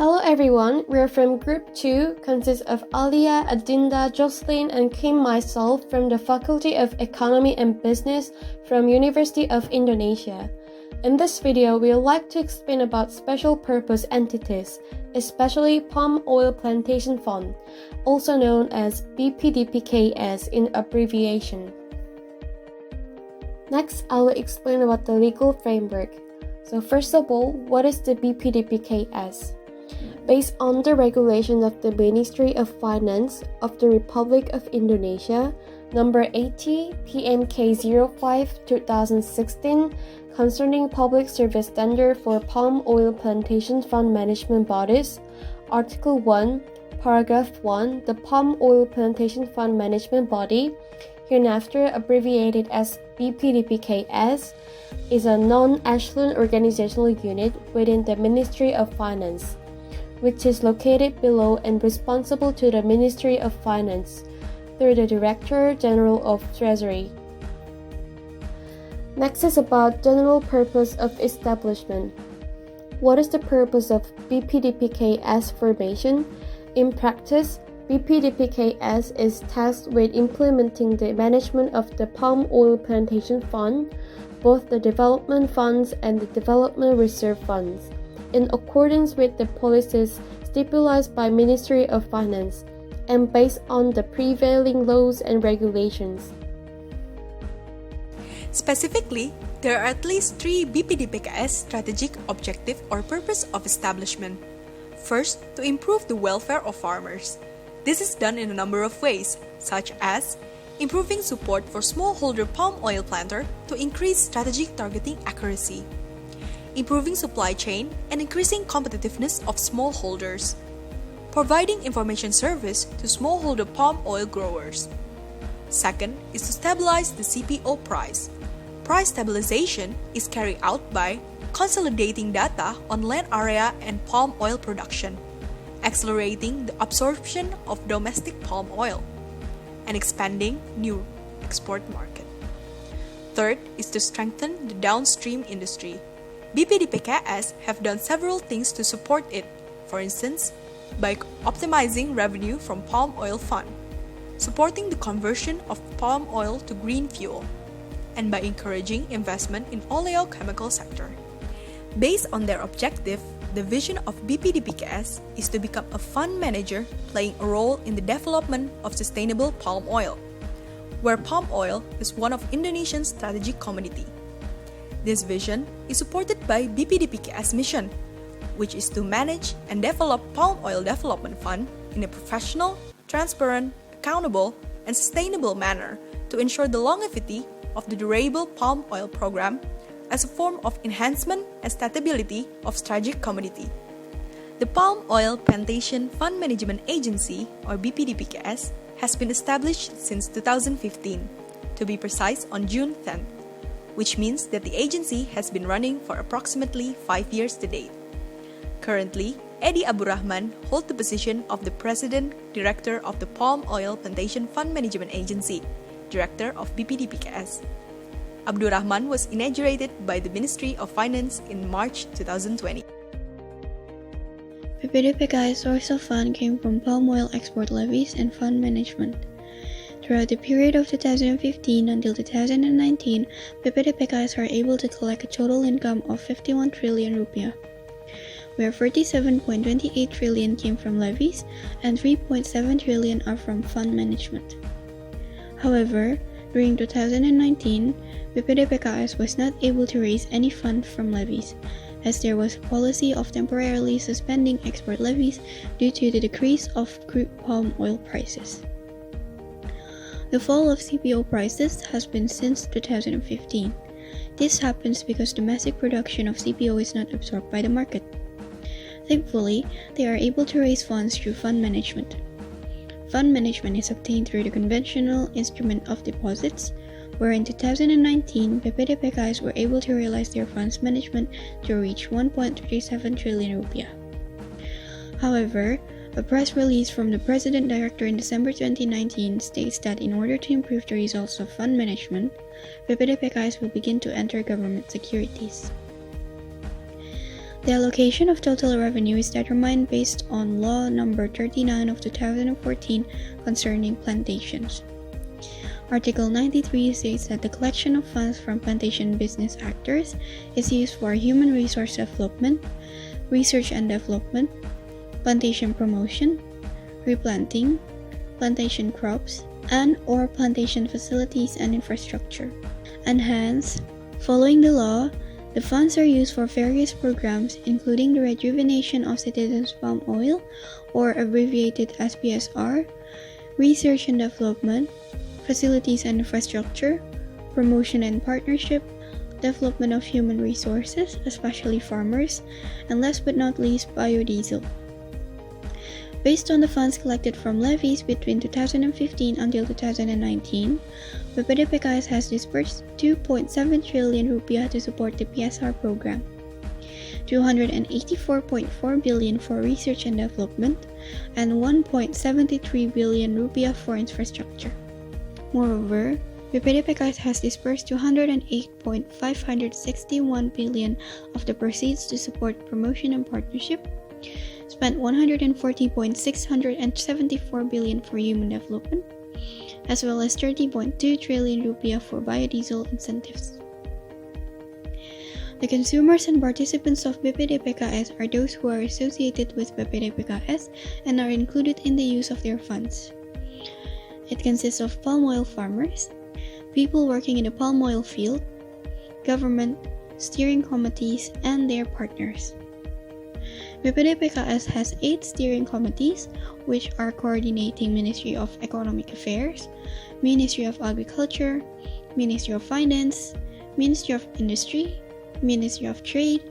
Hello everyone, we're from Group 2, consists of Alia, Adinda, Jocelyn, and Kim myself from the Faculty of Economy and Business from University of Indonesia. In this video, we would like to explain about special purpose entities, especially Palm Oil Plantation Fund, also known as BPDPKS in abbreviation. Next, I will explain about the legal framework. So first of all, what is the BPDPKS? Based on the regulation of the Ministry of Finance of the Republic of Indonesia, number 80 PMK 05/2016, concerning public service tender for palm oil plantation fund management bodies, Article 1, Paragraph 1, the Palm Oil Plantation Fund Management Body, hereinafter abbreviated as BPDPKS, is a non-echelon organizational unit within the Ministry of Finance, which is located below and responsible to the Ministry of Finance through the Director General of Treasury. Next is about general purpose of establishment. What is the purpose of BPDPKS formation? In practice, BPDPKS is tasked with implementing the management of the Palm Oil Plantation Fund, both the development funds and the development reserve funds, in accordance with the policies stipulated by Ministry of Finance and based on the prevailing laws and regulations. Specifically, there are at least 3 BPDPKS strategic objective or purpose of establishment. First, to improve the welfare of farmers. This is done in a number of ways, such as improving support for smallholder palm oil planter to increase strategic targeting accuracy, improving supply chain and increasing competitiveness of smallholders, providing information service to smallholder palm oil growers. Second is to stabilize the CPO price. Price stabilization is carried out by consolidating data on land area and palm oil production, accelerating the absorption of domestic palm oil, and expanding new export market. Third is to strengthen the downstream industry. BPDPKS have done several things to support it, for instance, by optimizing revenue from palm oil fund, supporting the conversion of palm oil to green fuel, and by encouraging investment in oleochemical sector. Based on their objective, the vision of BPDPKS is to become a fund manager playing a role in the development of sustainable palm oil, where palm oil is one of Indonesia's strategic commodity. This vision is supported by BPDPKS mission, which is to manage and develop palm oil development fund in a professional, transparent, accountable, and sustainable manner to ensure the longevity of the durable palm oil program as a form of enhancement and stability of strategic commodity. The Palm Oil Plantation Fund Management Agency, or BPDPKS, has been established since 2015, to be precise on June 10th, which means that the agency has been running for approximately 5 years to date. Currently, Edi Abdurrahman holds the position of the President Director of the Palm Oil Plantation Fund Management Agency, Director of BPDPKS. Abdurrahman was inaugurated by the Ministry of Finance in March 2020. BPDPKS source of fund came from palm oil export levies and fund management. Throughout the period of 2015 until 2019, BPDPKS are able to collect a total income of 51 trillion rupiah, where 47.28 trillion came from levies and 3.7 trillion are from fund management. However, during 2019, BPDPKS was not able to raise any fund from levies, as there was a policy of temporarily suspending export levies due to the decrease of crude palm oil prices. The fall of CPO prices has been since 2015. This happens because domestic production of CPO is not absorbed by the market. Thankfully, they are able to raise funds through fund management. Fund management is obtained through the conventional instrument of deposits, where in 2019, BPDPKS were able to realize their funds management to reach 1.37 trillion rupiah. However, a press release from the President Director in December 2019 states that in order to improve the results of fund management, BPDPKS will begin to enter government securities. The allocation of total revenue is determined based on Law Number 39 of 2014 concerning plantations. Article 93 states that the collection of funds from plantation business actors is used for human resource development, research and development, plantation promotion, replanting, plantation crops, and/or plantation facilities and infrastructure. And hence, following the law, the funds are used for various programs including the rejuvenation of citizens' palm oil, or abbreviated as PSR, research and development, facilities and infrastructure, promotion and partnership, development of human resources, especially farmers, and last but not least, biodiesel. Based on the funds collected from levies between 2015 until 2019, BPDPKS has disbursed 2.7 trillion rupiah to support the PSR program, 284.4 billion for research and development, and 1.73 billion rupiah for infrastructure. Moreover, BPDPKS has disbursed 208.561 billion of the proceeds to support promotion and partnership, spent 140.674 billion for human development, as well as 30.2 trillion rupiah for biodiesel incentives. The consumers and participants of BPDPKS are those who are associated with BPDPKS and are included in the use of their funds. It consists of palm oil farmers, people working in the palm oil field, government, steering committees, and their partners. BPDPKS has 8 steering committees, which are coordinating Ministry of Economic Affairs, Ministry of Agriculture, Ministry of Finance, Ministry of Industry, Ministry of Trade,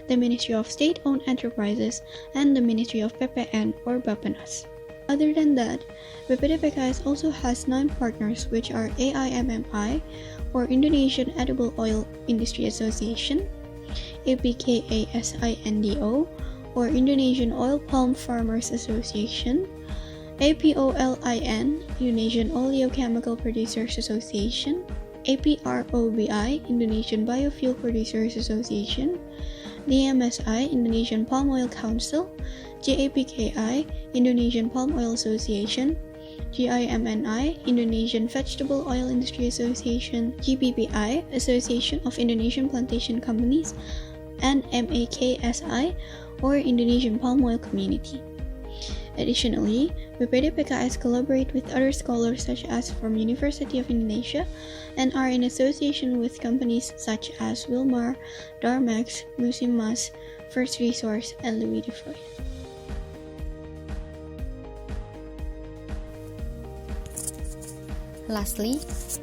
the Ministry of State-Owned Enterprises, and the Ministry of PPN or Bappenas. Other than that, BPDPKS also has 9 partners, which are AIMMI, or Indonesian Edible Oil Industry Association, APKASINDO, or Indonesian Oil Palm Farmers Association, APOLIN, Indonesian Oleochemical Producers Association, APROBI, Indonesian Biofuel Producers Association, DMSI, Indonesian Palm Oil Council, JAPKI, Indonesian Palm Oil Association, GIMNI, Indonesian Vegetable Oil Industry Association, GPPI, Association of Indonesian Plantation Companies, and MAKSI, or Indonesian Palm Oil Community. Additionally, BPDPKS collaborate with other scholars such as from University of Indonesia and are in association with companies such as Wilmar, Darmex, Musimas, First Resource, and Louis de Freud. Lastly,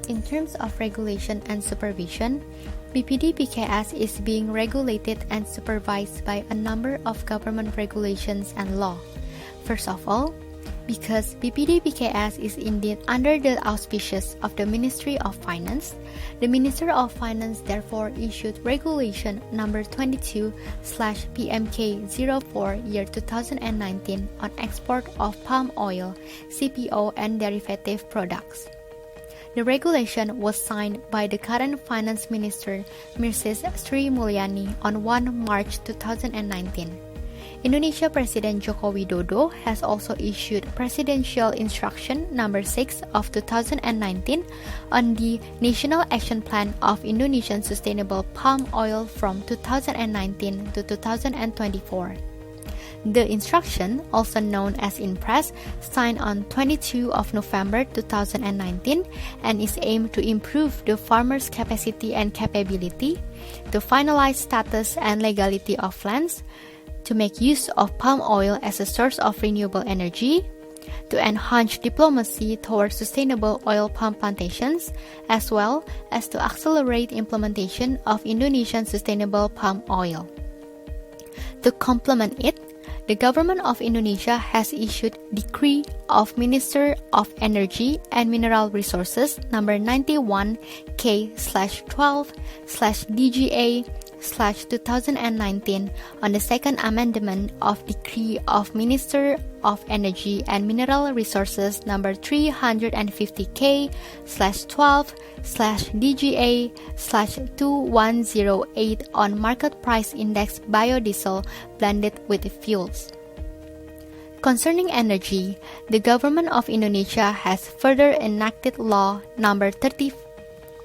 in terms of regulation and supervision, BPDPKS is being regulated and supervised by a number of government regulations and law. First of all, because BPDPKS is indeed under the auspices of the Ministry of Finance, the Minister of Finance therefore issued Regulation Number 22/PMK04/2019 on export of palm oil, CPO, and derivative products. The regulation was signed by the current Finance Minister, Mrs. Sri Mulyani, on 1 March 2019. Indonesia President Joko Widodo has also issued Presidential Instruction Number 6 of 2019 on the National Action Plan of Indonesian Sustainable Palm Oil from 2019 to 2024. The instruction, also known as Inpres, signed on 22 of November 2019 and is aimed to improve the farmers' capacity and capability, to finalize status and legality of lands, to make use of palm oil as a source of renewable energy, to enhance diplomacy towards sustainable oil palm plantations, as well as to accelerate implementation of Indonesian sustainable palm oil. To complement it, the Government of Indonesia has issued Decree of Minister of Energy and Mineral Resources Number 91K/12/DGA 2019 on the second amendment of Decree of Minister of Energy and Mineral Resources number 350K/12/DGA/2108 on market price index biodiesel blended with fuels. Concerning energy, the government of Indonesia has further enacted law number 30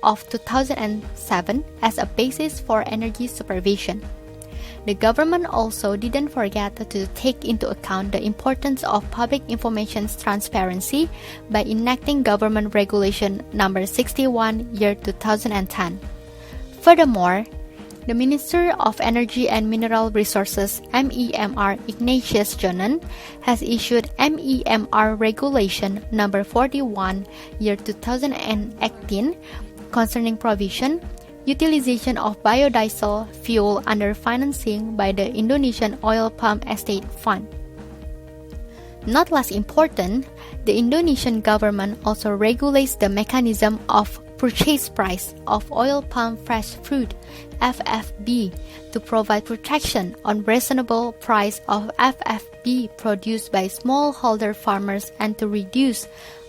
of 2007 as a basis for energy supervision. The government also didn't forget to take into account the importance of public information transparency by enacting Government Regulation number 61 year 2010. Furthermore, the Minister of Energy and Mineral Resources MEMR Ignatius Jonan has issued MEMR Regulation number 41 year 2018 concerning provision, utilization of biodiesel fuel under financing by the Indonesian Oil Palm Estate Fund. Not less important, the Indonesian government also regulates the mechanism of purchase price of oil palm fresh fruit FFB to provide protection on reasonable price of FFB produced by smallholder farmers and to reduce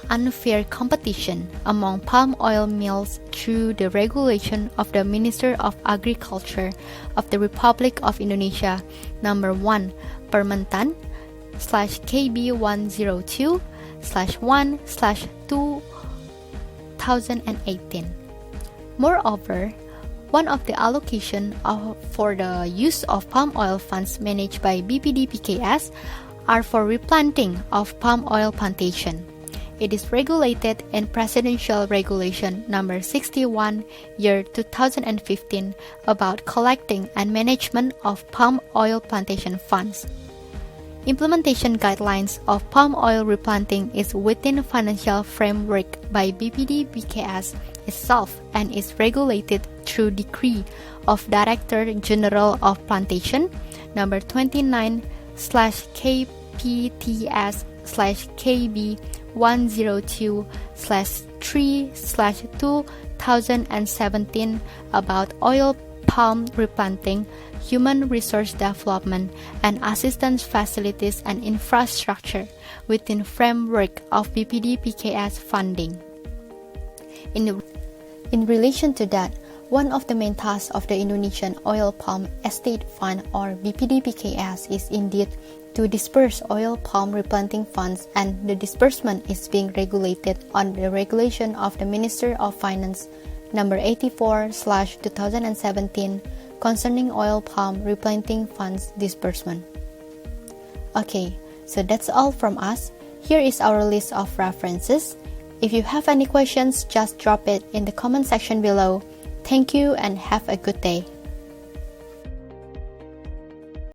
unfair competition among palm oil mills through the regulation of the Minister of Agriculture of the Republic of Indonesia number 1 Permentan /KB 102/1/2018. Moreover, one of the allocation for the use of palm oil funds managed by BPDPKS are for replanting of palm oil plantation. It is regulated in Presidential Regulation number 61 year 2015 about collecting and management of palm oil plantation funds. Implementation guidelines of palm oil replanting is within financial framework by BPDPKS itself and is regulated through Decree of Director General of Plantation number 29/KPTS/KB 102/3/2017 about oil palm replanting, human resource development, and assistance facilities and infrastructure within framework of BPDPKS funding. In relation to that, one of the main tasks of the Indonesian Oil Palm Estate Fund or BPDPKS is indeed to disperse oil palm replanting funds, and the disbursement is being regulated on the regulation of the Minister of Finance number 84/2017 concerning oil palm replanting funds disbursement. Okay, so that's all from us. Here is our list of references. If you have any questions, just drop it in the comment section below. Thank you and have a good day.